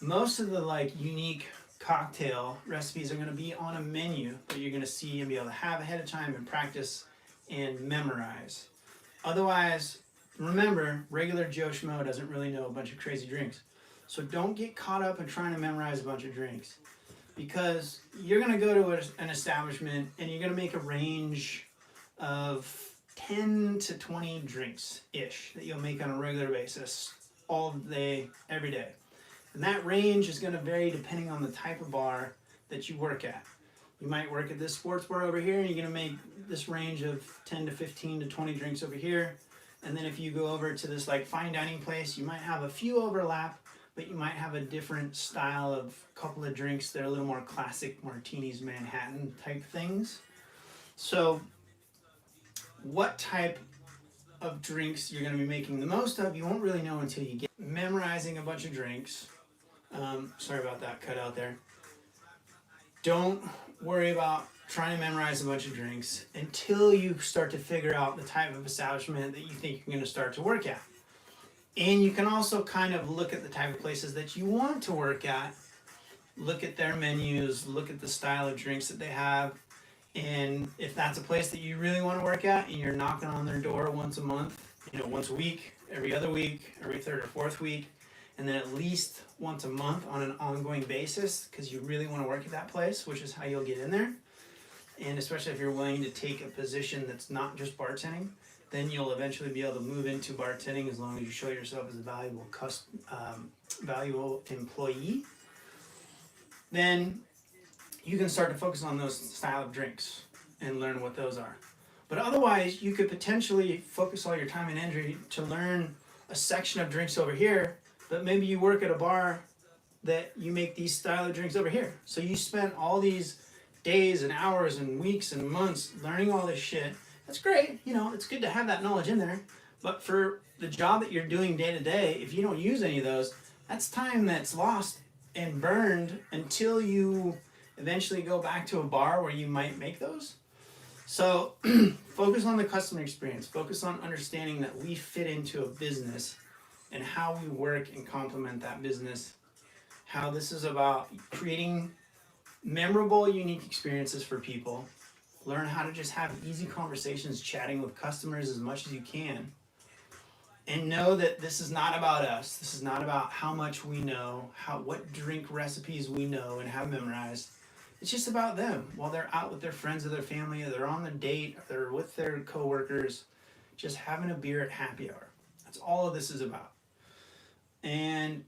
Most of the like unique cocktail recipes are gonna be on a menu that you're gonna see and be able to have ahead of time and practice and memorize. Otherwise, remember, regular Joe Schmo doesn't really know a bunch of crazy drinks. So don't get caught up in trying to memorize a bunch of drinks, because you're going to go to an establishment and you're going to make a range of 10 to 20 drinks-ish that you'll make on a regular basis all day, every day. And that range is going to vary depending on the type of bar that you work at. You might work at this sports bar over here, and you're going to make this range of 10 to 15 to 20 drinks over here. And then if you go over to this like fine dining place, you might have a few overlap, but you might have a different style of couple of drinks that are a little more classic martinis, Manhattan type things. So what type of drinks you're going to be making the most of, you won't really know until you get memorizing a bunch of drinks. Sorry about that cut out there. Don't worry about trying to memorize a bunch of drinks until you start to figure out the type of establishment that you think you're going to start to work at. And you can also kind of look at the type of places that you want to work at, look at their menus, look at the style of drinks that they have. And if that's a place that you really want to work at and you're knocking on their door once a month, you know, once a week, every other week, every third or fourth week, and then at least once a month on an ongoing basis, because you really want to work at that place, which is how you'll get in there. And especially if you're willing to take a position that's not just bartending, then you'll eventually be able to move into bartending as long as you show yourself as a valuable employee. Then you can start to focus on those style of drinks and learn what those are. But otherwise, you could potentially focus all your time and energy to learn a section of drinks over here, but maybe you work at a bar that you make these style of drinks over here. So you spent all these days and hours and weeks and months learning all this shit. That's great, you know, it's good to have that knowledge in there, but for the job that you're doing day to day, if you don't use any of those, that's time that's lost and burned until you eventually go back to a bar where you might make those. So focus on the customer experience, focus on understanding that we fit into a business and how we work and complement that business, how this is about creating memorable, unique experiences for people. Learn how to just have easy conversations, chatting with customers as much as you can. And know that this is not about us. This is not about how much we know, what drink recipes we know and have memorized. It's just about them while they're out with their friends or their family, or they're on a date, or they're with their coworkers, just having a beer at happy hour. That's all of this is about. And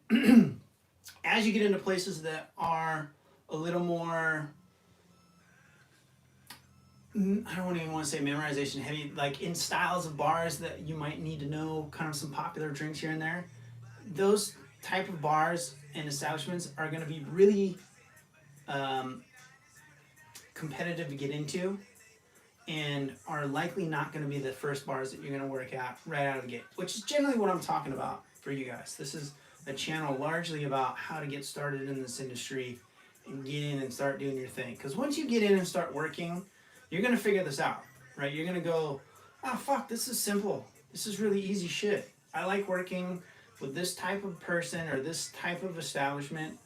as you get into places that are a little more, I don't even want to say memorization heavy, like in styles of bars that you might need to know kind of some popular drinks here and there, those type of bars and establishments are going to be really competitive to get into, and are likely not going to be the first bars that you're going to work at right out of the gate, which is generally what I'm talking about for you guys. This is a channel largely about how to get started in this industry and get in and start doing your thing. Because once you get in and start working, you're going to figure this out, right? You're going to go, oh, fuck, this is simple. This is really easy shit. I like working with this type of person or this type of establishment.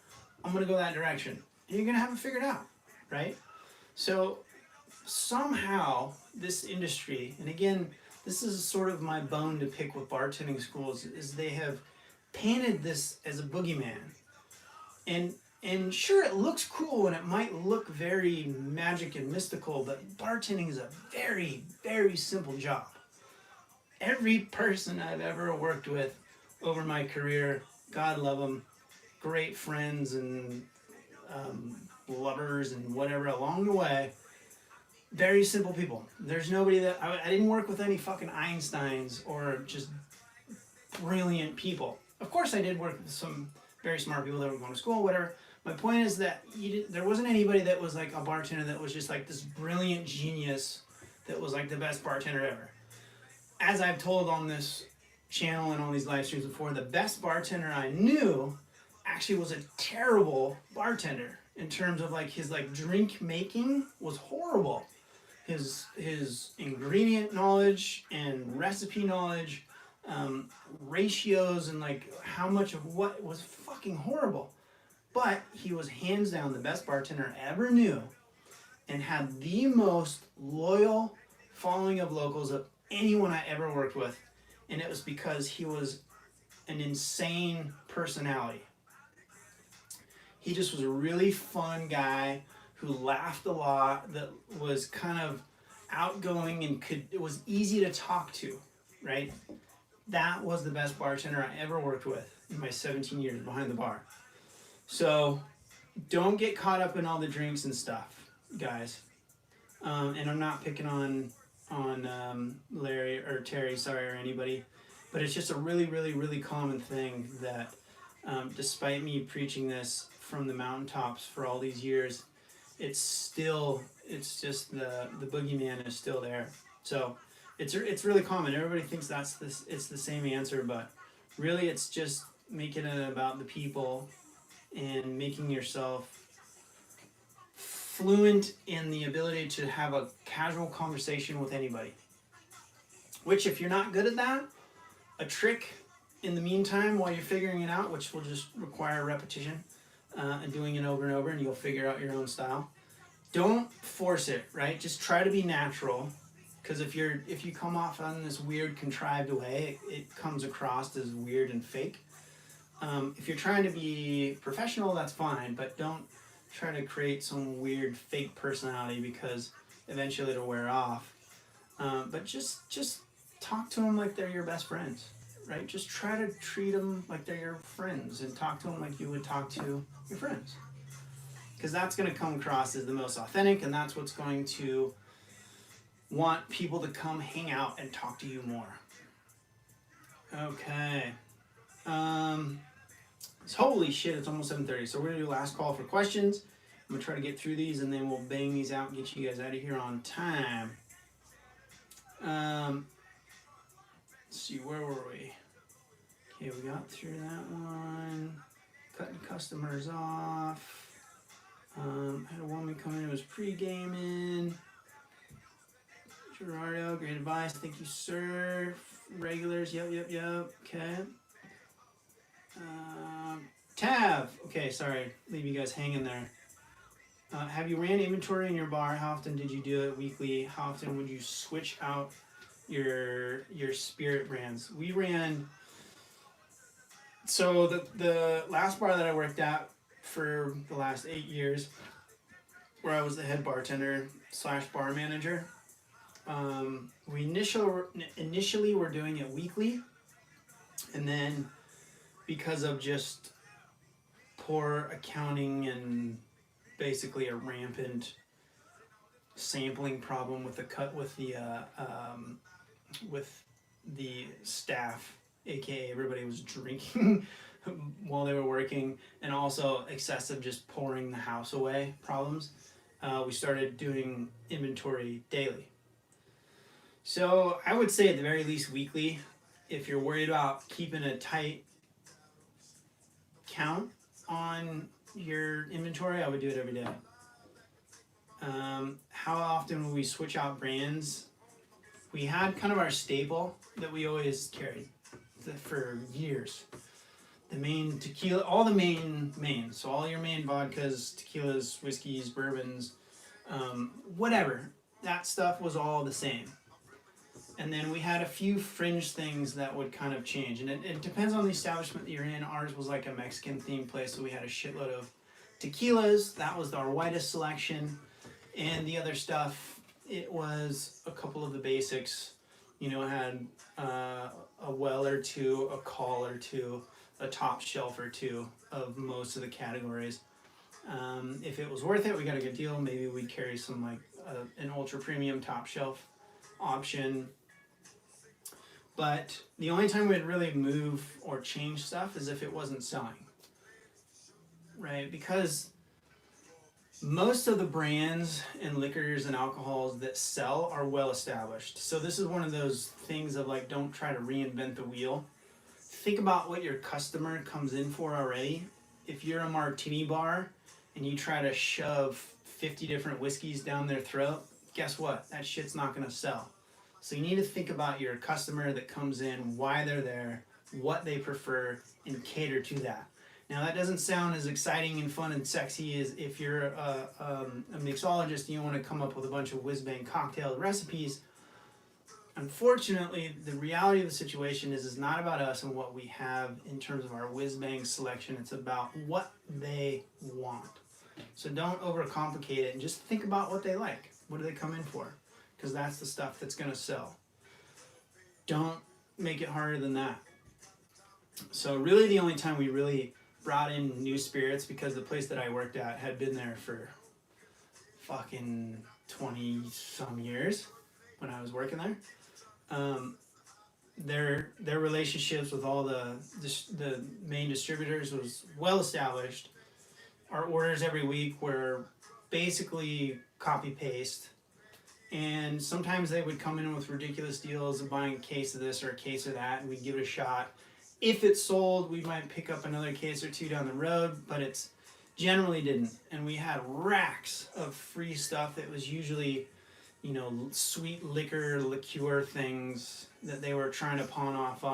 I'm going to go that direction. And you're going to have it figured out, right? So somehow this industry, and again, this is sort of my bone to pick with bartending schools, is they have painted this as a boogeyman. And sure, it looks cool and it might look very magic and mystical, but bartending is a very, very simple job. Every person I've ever worked with over my career, God love them, great friends and lovers and whatever along the way, Very simple people. There's nobody that, I didn't work with any fucking Einsteins or just brilliant people. Of course I did work with some very smart people that were going to school, whatever. My point is that there wasn't anybody that was like a bartender that was just like this brilliant genius that was like the best bartender ever. As I've told on this channel and on these live streams before, the best bartender I knew actually was a terrible bartender in terms of like his like drink making was horrible. His ingredient knowledge and recipe knowledge, ratios and like how much of what was fucking horrible. But he was hands down the best bartender I ever knew and had the most loyal following of locals of anyone I ever worked with. And it was because he was an insane personality. He just was a really fun guy who laughed a lot, that was kind of outgoing and it was easy to talk to, right? That was the best bartender I ever worked with in my 17 years behind the bar. So don't get caught up in all the drinks and stuff, guys. And I'm not picking on Larry or Terry, sorry, or anybody, but it's just a really, really, really common thing that despite me preaching this from the mountaintops for all these years, it's just the boogeyman is still there. So it's really common. Everybody thinks it's the same answer, but really it's just making it about the people and making yourself fluent in the ability to have a casual conversation with anybody. Which, if you're not good at that, a trick in the meantime while you're figuring it out, which will just require repetition and doing it over and over, and you'll figure out your own style. Don't force it, right? Just try to be natural, because if you come off on this weird, contrived way, it comes across as weird and fake. If you're trying to be professional, that's fine, but don't try to create some weird fake personality, because eventually it'll wear off. But just talk to them like they're your best friends, right? Just try to treat them like they're your friends and talk to them like you would talk to your friends. Because that's going to come across as the most authentic, and that's what's going to want people to come hang out and talk to you more. Okay. Holy shit, it's almost 7:30, so we're going to do last call for questions. I'm going to try to get through these, and then we'll bang these out and get you guys out of here on time. Let's see, where were we? Okay, we got through that one. Cutting customers off. I had a woman come in who was pre-gaming. Gerardo, great advice. Thank you, sir. Regulars, yep. Okay. Tav. Okay, sorry. Leave you guys hanging there. Have you ran inventory in your bar? How often did you do it? Weekly? How often would you switch out your spirit brands? We ran... So the last bar that I worked at for the last 8 years, where I was the head bartender / bar manager, we initially were doing it weekly, and then because of just poor accounting and basically a rampant sampling problem with the staff, aka everybody was drinking while they were working, and also excessive just pouring the house away problems, we started doing inventory daily. So I would say at the very least weekly. If you're worried about keeping a tight count on your inventory, I would do it every day. How often will we switch out brands? We had kind of our staple that we always carried for years. The main tequila, all the main. So all your main vodkas, tequilas, whiskeys, bourbons, whatever. That stuff was all the same. And then we had a few fringe things that would kind of change. And it depends on the establishment that you're in. Ours was like a Mexican themed place, so we had a shitload of tequilas. That was our widest selection. And the other stuff, it was a couple of the basics. You know, it had a well or two, a call or two, a top shelf or two of most of the categories. If it was worth it, we got a good deal. Maybe we'd carry some like an ultra premium top shelf option. But the only time we'd really move or change stuff is if it wasn't selling, right? Because most of the brands and liquors and alcohols that sell are well established. So this is one of those things of like, don't try to reinvent the wheel. Think about what your customer comes in for already. If you're a martini bar and you try to shove 50 different whiskeys down their throat, guess what? That shit's not gonna sell. So you need to think about your customer that comes in, why they're there, what they prefer, and cater to that. Now that doesn't sound as exciting and fun and sexy as if you're a mixologist and you want to come up with a bunch of whiz-bang cocktail recipes. Unfortunately, the reality of the situation is not about us and what we have in terms of our whiz-bang selection. It's about what they want. So don't overcomplicate it and just think about what they like. What do they come in for? Because that's the stuff that's going to sell. Don't make it harder than that. So really the only time we really brought in new spirits, because the place that I worked at had been there for fucking 20 some years when I was working there. Their relationships with all the main distributors was well established. Our orders every week were basically copy paste, and sometimes they would come in with ridiculous deals of buying a case of this or a case of that, and we'd give it a shot. If it sold, we might pick up another case or two down the road, but it's generally didn't. And we had racks of free stuff that was usually, you know, sweet liqueur things that they were trying to pawn off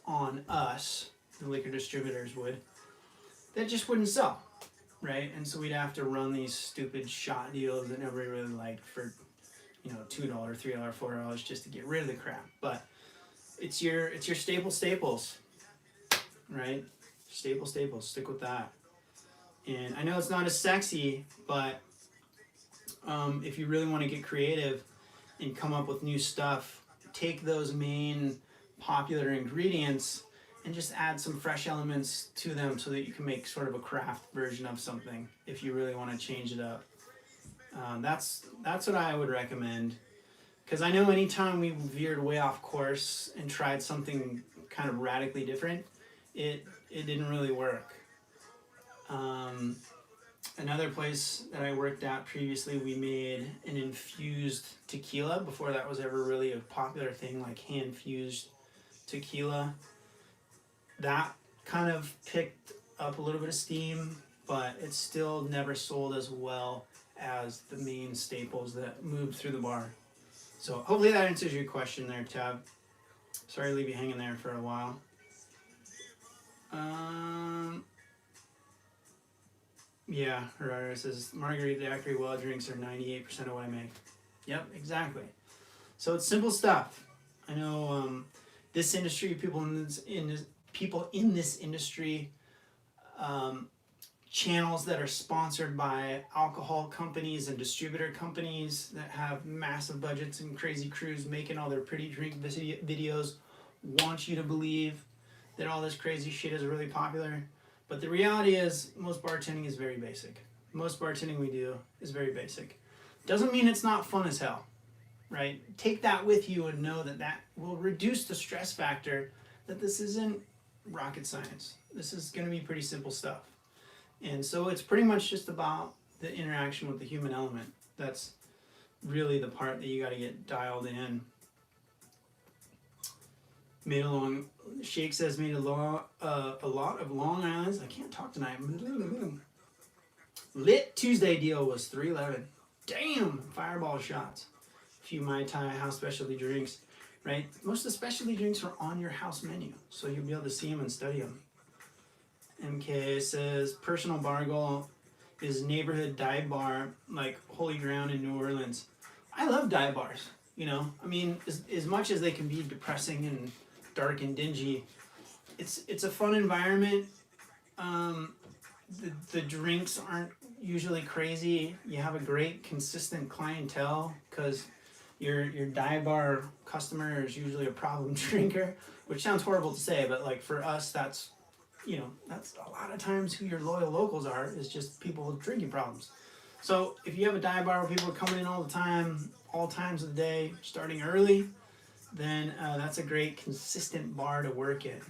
on us, the liquor distributors would, that just wouldn't sell, right? And so we'd have to run these stupid shot deals that nobody really liked for, you know, $2, $3, $4 just to get rid of the crap. But it's your staples, right? Staples, stick with that. And I know it's not as sexy, but if you really want to get creative and come up with new stuff, take those main popular ingredients and just add some fresh elements to them so that you can make sort of a craft version of something if you really want to change it up. That's what I would recommend. Because I know anytime we veered way off course and tried something kind of radically different, it didn't really work. Another place that I worked at previously, we made an infused tequila before that was ever really a popular thing, like hand-fused tequila. That kind of picked up a little bit of steam, but it still never sold as well as the main staples that moved through the bar. So hopefully that answers your question there, Tab. Sorry to leave you hanging there for a while. Yeah, Herrera says, margarita daiquiri well drinks are 98% of what I make. Yep, exactly. So it's simple stuff. I know this industry, people in this industry, channels that are sponsored by alcohol companies and distributor companies that have massive budgets and crazy crews making all their pretty drink videos want you to believe that all this crazy shit is really popular. But the reality is most bartending is very basic. Most bartending we do is very basic. Doesn't mean it's not fun as hell, right? Take that with you and know that that will reduce the stress factor, that this isn't rocket science. This is going to be pretty simple stuff. And so it's pretty much just about the interaction with the human element. That's really the part that you got to get dialed in. Shake says made a lot of Long Island's. I can't talk tonight. Lit Tuesday deal was $3.11. Damn, fireball shots. A few Mai Tai house specialty drinks, right? Most of the specialty drinks are on your house menu, so you'll be able to see them and study them. MK says personal bar goal is neighborhood dive bar like Holy Ground in New Orleans. I love dive bars. You know, I mean, as much as they can be depressing and dark and dingy, it's a fun environment. The drinks aren't usually crazy. You have a great consistent clientele because your dive bar customer is usually a problem drinker, which sounds horrible to say, but like for us, that's a lot of times who your loyal locals are, is just people with drinking problems. So if you have a dive bar where people are coming in all the time, all times of the day, starting early, then that's a great consistent bar to work in.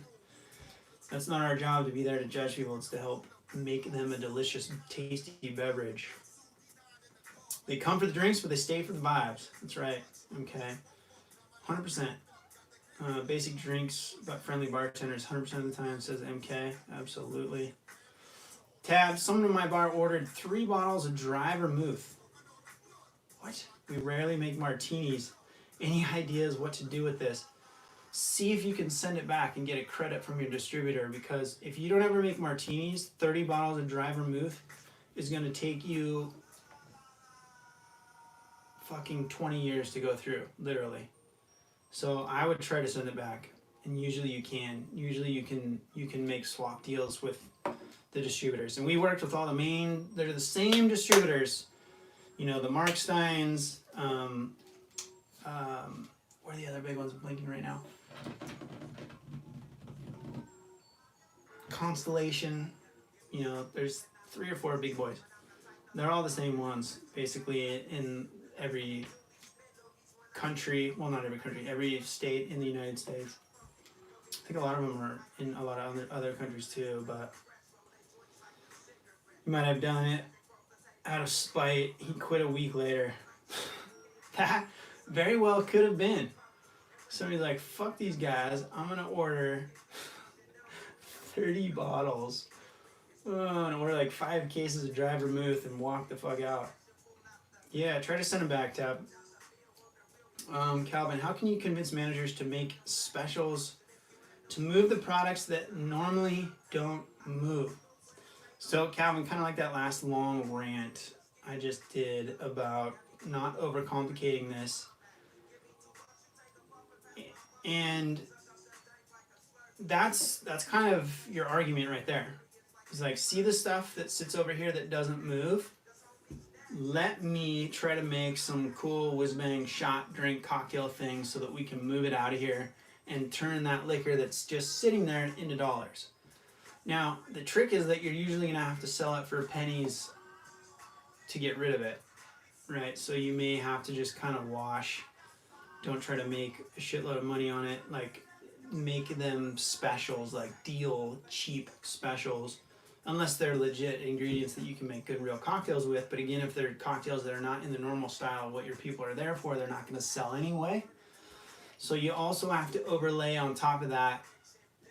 That's not our job to be there to judge people. It's to help make them a delicious, tasty beverage. They come for the drinks, but they stay for the vibes. That's right. Okay. 100%. Basic drinks, but friendly bartenders. 100% of the time says MK. Absolutely. Tab, someone in my bar ordered 3 bottles of dry vermouth. What? We rarely make martinis. Any ideas what to do with this? See if you can send it back and get a credit from your distributor, because if you don't ever make martinis, 30 bottles of dry vermouth is going to take you fucking 20 years to go through, literally. So I would try to send it back, and usually you can. Usually you can make swap deals with the distributors, and we worked with all the main. They're the same distributors, you know, the Marksteins. What are the other big ones I'm blinking right now? Constellation. You know, there's 3 or 4 big boys. They're all the same ones, basically, in every country. Well, not every country, every state in the United States. I think a lot of them are in a lot of other countries too, but he might have done it out of spite. He quit a week later. That very well could have been. Somebody's like, fuck these guys, I'm going to order 30 bottles. And order like 5 cases of dry vermouth and walk the fuck out. Yeah, try to send them back, Tab. Calvin, how can you convince managers to make specials to move the products that normally don't move? So, Calvin, kind of like that last long rant I just did about not overcomplicating this. And that's kind of your argument right there. It's like, see the stuff that sits over here that doesn't move? Let me try to make some cool whiz-bang shot drink cocktail things so that we can move it out of here and turn that liquor that's just sitting there into dollars. Now, the trick is that you're usually going to have to sell it for pennies to get rid of it, right? So you may have to just kind of wash. Don't try to make a shitload of money on it. Like, make them specials, like deal cheap specials, unless they're legit ingredients that you can make good real cocktails with. But again, if they're cocktails that are not in the normal style of what your people are there for, they're not going to sell anyway. So you also have to overlay on top of that.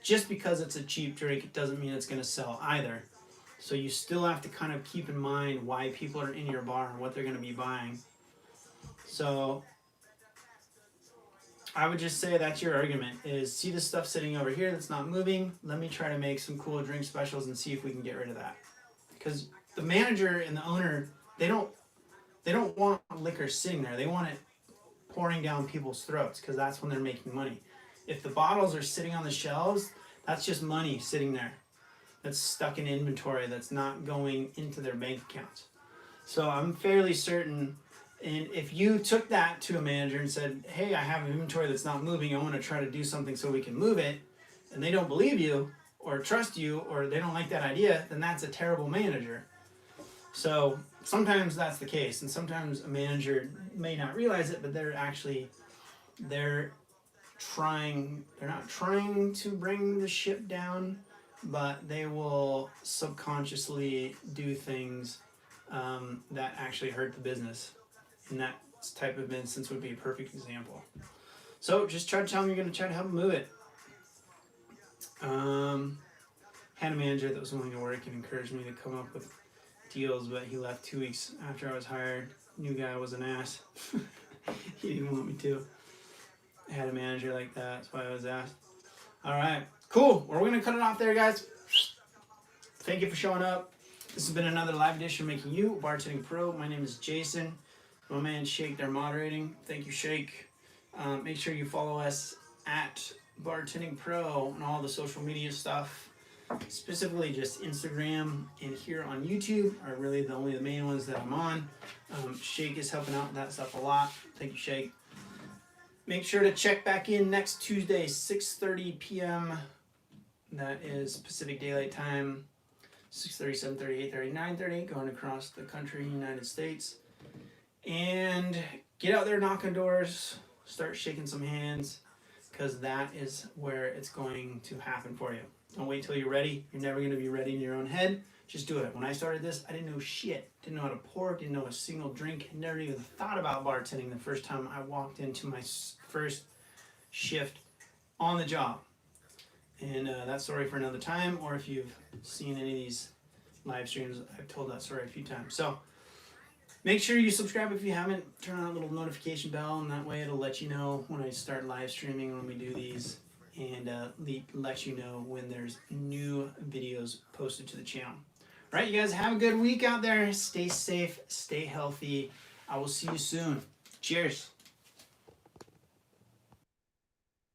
Just because it's a cheap drink, it doesn't mean it's going to sell either. So you still have to kind of keep in mind why people are in your bar and what they're going to be buying. So I would just say that's your argument, is see the stuff sitting over here that's not moving. Let me try to make some cool drink specials and see if we can get rid of that. Because the manager and the owner, they don't want liquor sitting there. They want it pouring down people's throats, because that's when they're making money. If the bottles are sitting on the shelves, that's just money sitting there. That's stuck in inventory that's not going into their bank accounts. So I'm fairly certain, and if you took that to a manager and said, hey, I have an inventory that's not moving, I want to try to do something so we can move it, and they don't believe you or trust you or they don't like that idea, then that's a terrible manager. So sometimes that's the case, and sometimes a manager may not realize it, but they're not trying to bring the ship down, but they will subconsciously do things that actually hurt the business. And that type of instance would be a perfect example. So just try to tell them you're going to try to help them move it. Had a manager that was willing to work and encouraged me to come up with deals, but he left 2 weeks after I was hired. New guy was an ass. He didn't want me to. I had a manager like that. That's why I was asked. All right, cool. Well, we're going to cut it off there, guys. Thank you for showing up. This has been another live edition of Making You Bartending Pro. My name is Jason. My man Shake, they're moderating. Thank you, Shake. Make sure you follow us at Bartending Pro and all the social media stuff. Specifically just Instagram and here on YouTube are really only the main ones that I'm on. Shake is helping out with that stuff a lot. Thank you, Shake. Make sure to check back in next Tuesday, 6:30 p.m. That is Pacific Daylight Time. 6:30, 7:30, 8:30, 9:30, going across the country, United States. And get out there, knock on doors, start shaking some hands, because that is where it's going to happen for you. Don't wait till you're ready. You're never going to be ready in your own head. Just do it. When I started this, I didn't know shit. Didn't know how to pour, didn't know a single drink. I never even thought about bartending the first time I walked into my first shift on the job. And that story for another time, or if you've seen any of these live streams, I've told that story a few times. So make sure you subscribe if you haven't. Turn on that little notification bell, and that way it'll let you know when I start live streaming, when we do these, and let you know when there's new videos posted to the channel. All right, you guys have a good week out there. Stay safe, stay healthy. I will see you soon. Cheers.